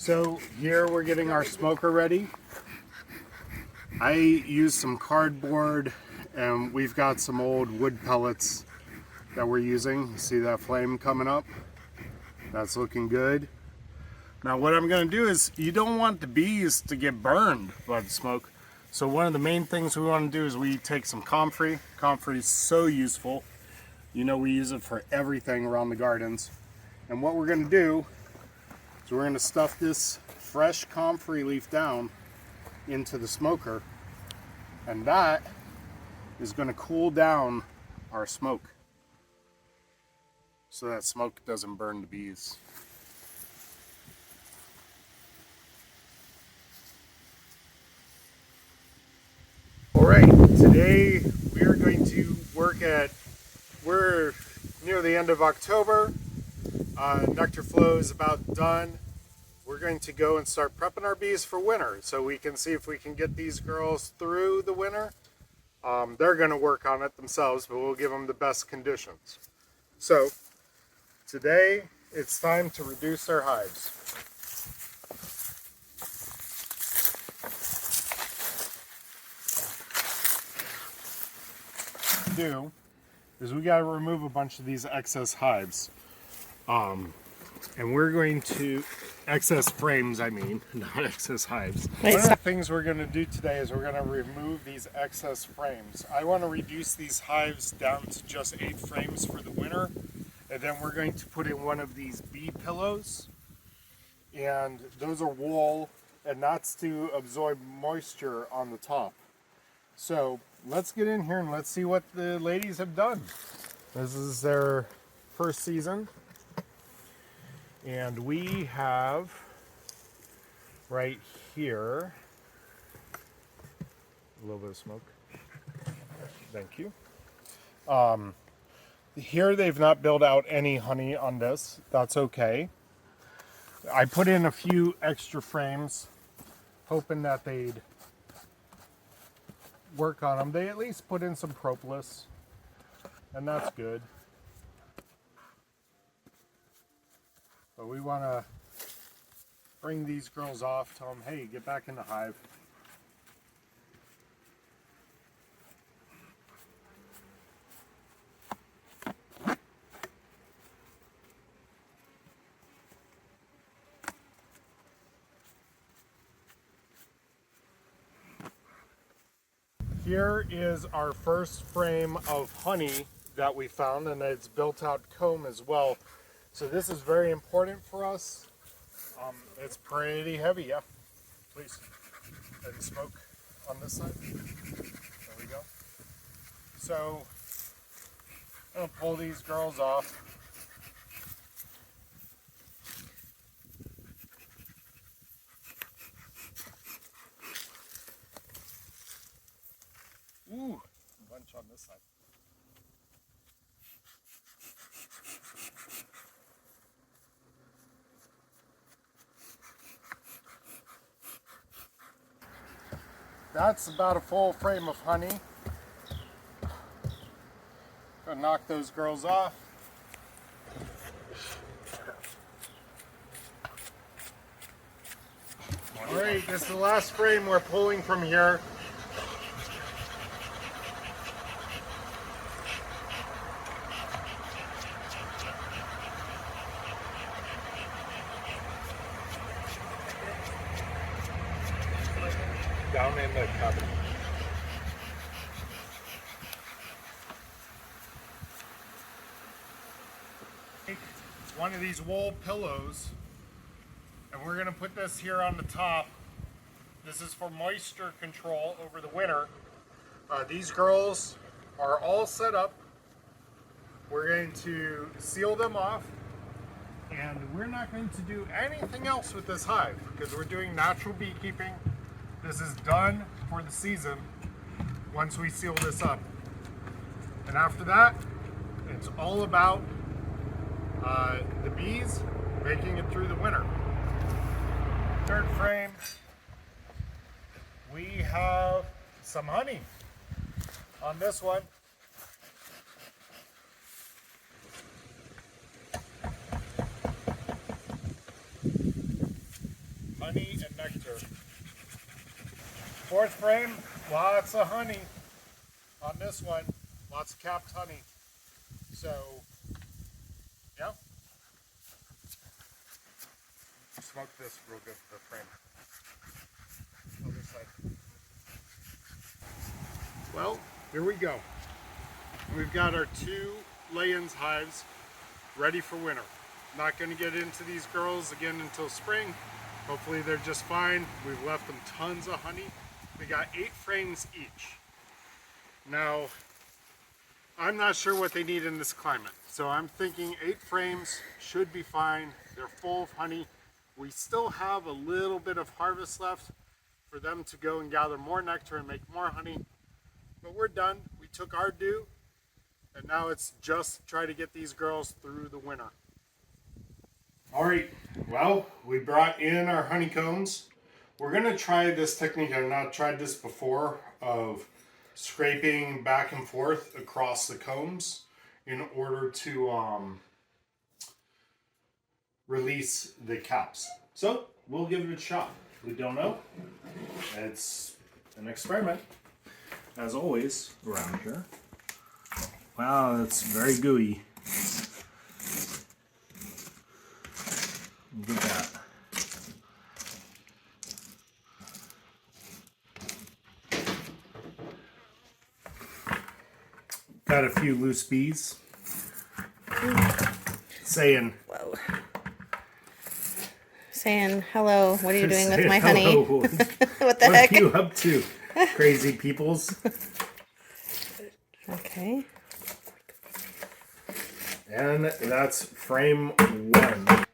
So here we're getting our smoker ready. I used some cardboard and we've got some old wood pellets that we're using. You see that flame coming up? That's looking good. Now what I'm going to do is, you don't want the bees to get burned by the smoke. So one of the main things we want to do is we take some comfrey. Comfrey is so useful. You know, we use it for everything around the gardens. And what we're going to do is we're going to stuff this fresh comfrey leaf down into the smoker, and that is going to cool down our smoke so that smoke doesn't burn the bees. Alright, today we are going to we're near the end of October. Nectar flow is about done. We're going to go and start prepping our bees for winter so we can see if we can get these girls through the winter. They're going to work on it themselves, but we'll give them the best conditions. So today it's time to reduce their hives. What we do is we got to remove a bunch of these excess hives. And we're going to, excess frames, I mean, not excess hives. One of the things we're going to do today is we're going to remove these excess frames. I want to reduce these hives down to just 8 frames for the winter. And then we're going to put in one of these bee pillows. And those are wool, and that's to absorb moisture on the top. So let's get in here and let's see what the ladies have done. This is their first season. And we have right here a little bit of smoke. Thank you. Here they've not built out any honey on this. That's okay. I put in a few extra frames, hoping that they'd work on them. They at least put in some propolis, and that's good. But we want to bring these girls off, tell them, hey, get back in the hive. Here is our first frame of honey that we found, and it's built out comb as well. So this is very important for us. It's pretty heavy, yeah. Please. And smoke on this side. There we go. So I'm going to pull these girls off. Ooh, a bunch on this side. That's about a full frame of honey. Gonna knock those girls off. Alright, this is the last frame we're pulling from here. Down in the cupboard. One of these wool pillows, and we're going to put this here on the top. This is for moisture control over the winter. These girls are all set up. We're going to seal them off, And we're not going to do anything else with this hive because we're doing natural beekeeping. This is done for the season once we seal this up. And after that, it's all about the bees making it through the winter. Third frame, we have some honey on this one. Honey and nectar. Fourth frame, lots of honey on this one. Lots of capped honey. So, yeah. Smoke this real good for the frame. Other side. Well, here we go. We've got our 2 lay-ins hives ready for winter. Not going to get into these girls again until spring. Hopefully they're just fine. We've left them tons of honey. We got 8 frames each. Now, I'm not sure what they need in this climate. So I'm thinking 8 frames should be fine. They're full of honey. We still have a little bit of harvest left for them to go and gather more nectar and make more honey. But we're done. We took our due. And now it's just try to get these girls through the winter. All right, well, we brought in our honeycombs. We're gonna try this technique. I've not tried this before, of scraping back and forth across the combs in order to release the caps. So we'll give it a shot. We don't know. It's an experiment, as always, around here. Wow, that's very gooey. Look at that. Got a few loose bees. Saying, whoa. Saying hello. What are you doing with my honey? What the heck? What are you up to, crazy peoples? Okay. And that's frame 1.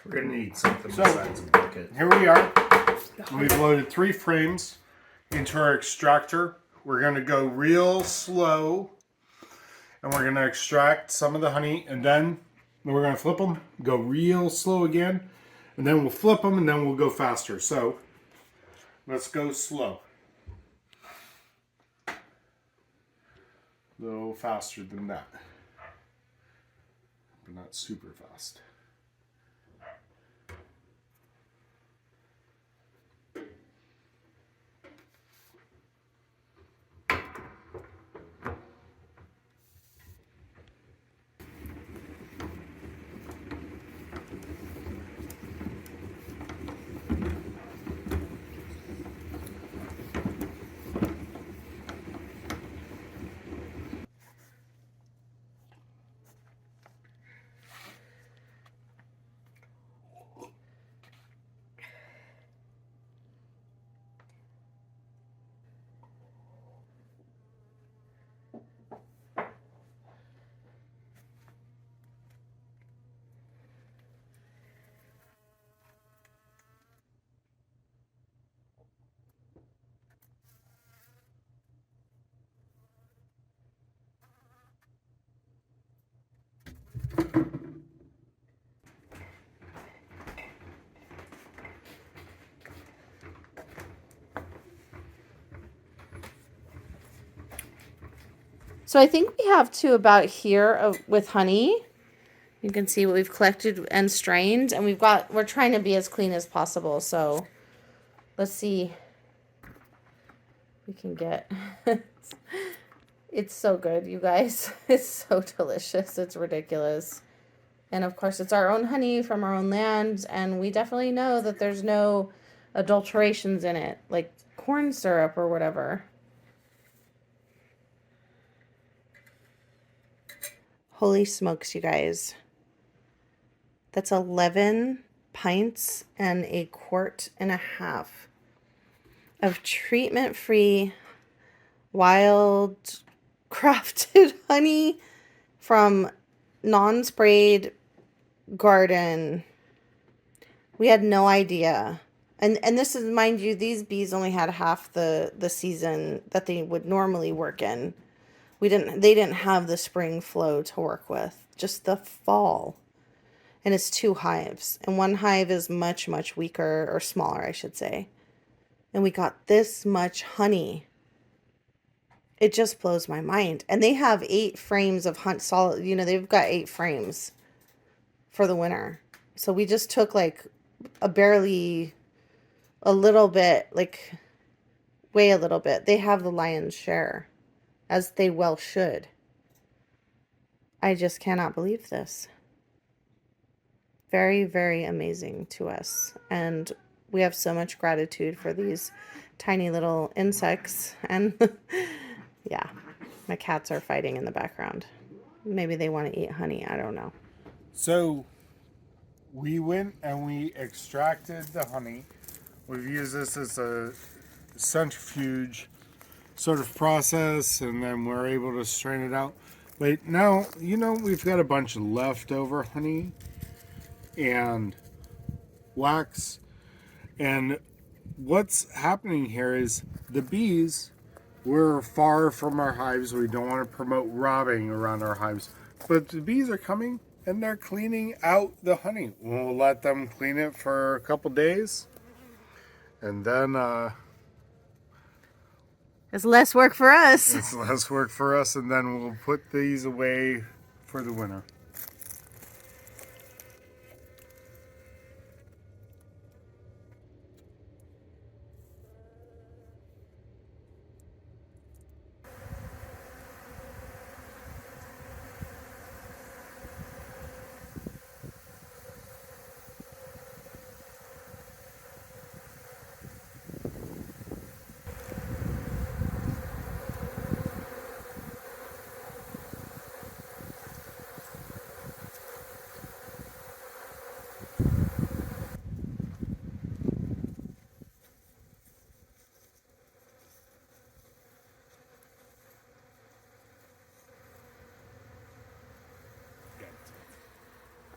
We're going to need something besides a bucket. Here we are. We've loaded 3 frames into our extractor. We're going to go real slow. And we're going to extract some of the honey. And then we're going to flip them. Go real slow again. And then we'll flip them and then we'll go faster. So let's go slow. A little faster than that. But not super fast. So I think we have to about here with honey. You can see what we've collected and strained, and we're trying to be as clean as possible. So let's see if we can get. It's so good, you guys. It's so delicious. It's ridiculous. And of course, it's our own honey from our own land, and we definitely know that there's no adulterations in it, like corn syrup or whatever. Holy smokes, you guys. That's 11 pints and a quart and a half of treatment-free, wild, crafted honey from non-sprayed garden. We had no idea. And this is, mind you, these bees only had half the season that they would normally work in. They didn't have the spring flow to work with, just the fall. And it's 2 hives. And one hive is much, much weaker, or smaller, I should say. And we got this much honey. It just blows my mind. And they have 8 frames of solid, they've got 8 frames for the winter. So we just took like a little bit, like way a little bit. They have the lion's share, as they well should. I just cannot believe this. Very, very amazing to us. And we have so much gratitude for these tiny little insects. And yeah, my cats are fighting in the background. Maybe they want to eat honey. I don't know. So we went and we extracted the honey. We've used this as a centrifuge sort of process, and then we're able to strain it out. But now, we've got a bunch of leftover honey and wax. And what's happening here is the bees, we're far from our hives. We don't want to promote robbing around our hives. But the bees are coming and they're cleaning out the honey. We'll let them clean it for a couple days. And then it's less work for us. It's less work for us, and then we'll put these away for the winter.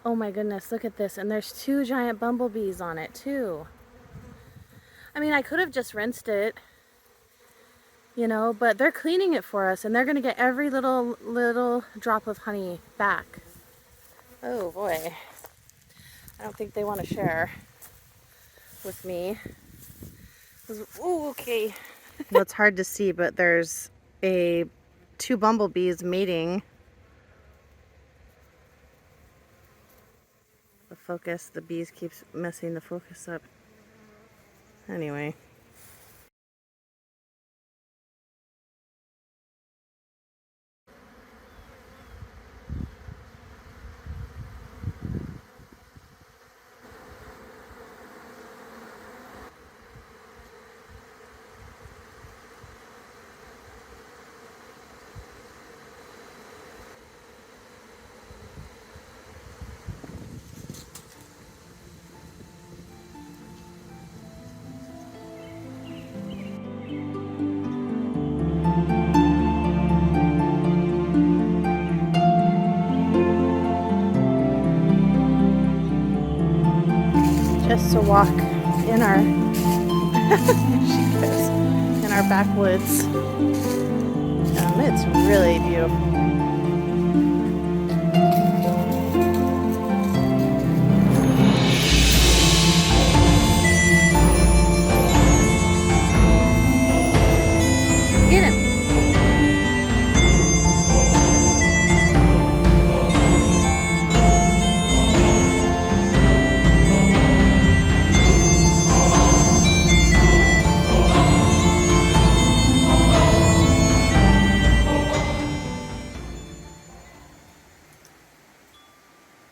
Oh my goodness, look at this. And there's 2 giant bumblebees on it too. I mean, I could have just rinsed it, but they're cleaning it for us, and they're going to get every little drop of honey back. Oh boy. I don't think they want to share with me. Ooh, okay. Well, it's hard to see, but there's 2 bumblebees mating. The focus, the bees keeps messing the focus up. Anyway. Just to walk in our in our backwoods. It's really beautiful.